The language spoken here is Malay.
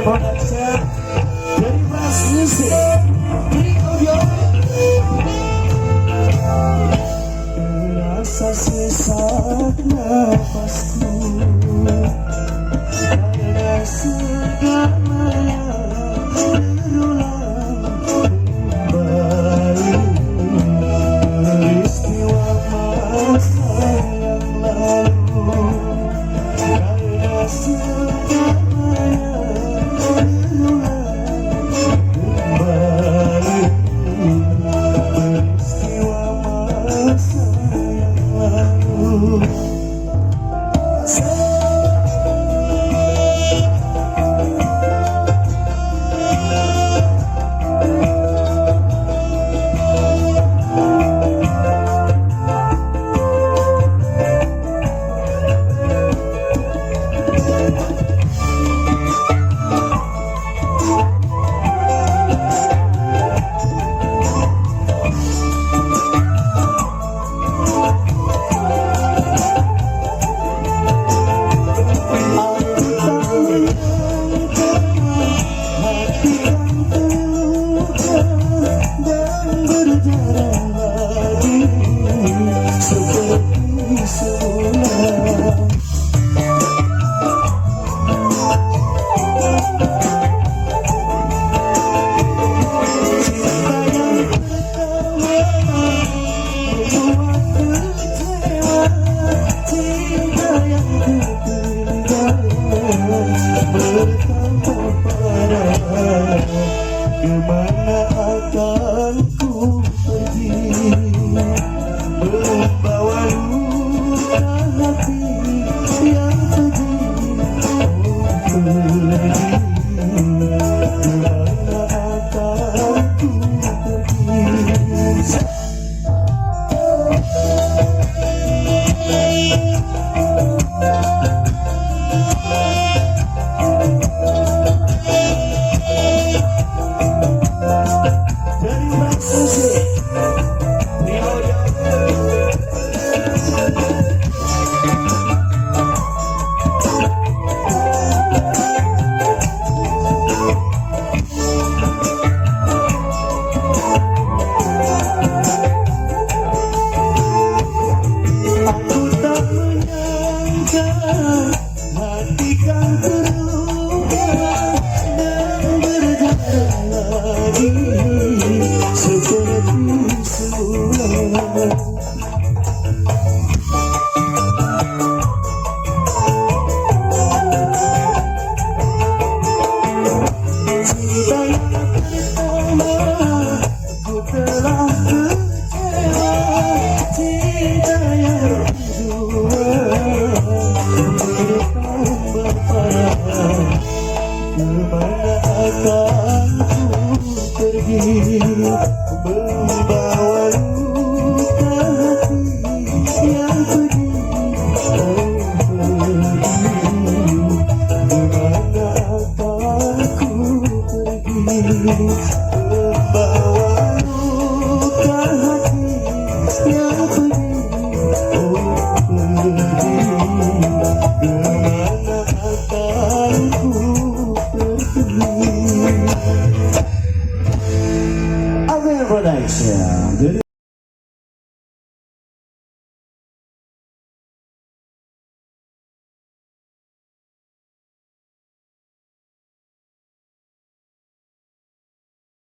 Pengajar dari Mas Musik Tri Audio. Terasa sesak nafasku karena segalanya berulang kembali. Peristiwa masa yang lalu karena segalanya berulang kembali. Peristiwa masa yang lalu. Kemana akan ku pergi, membawa luka hati yang pedih. Pergi, kemana akan ku pergi. Hati kan terluka dan berdarah lagi seperti semula. Cinta yang pertama ku telah kecewa, cinta yang kedua kemana akan ku pergi, membawa luka hati yang pedih. Pergi, kemana akan ku pergi.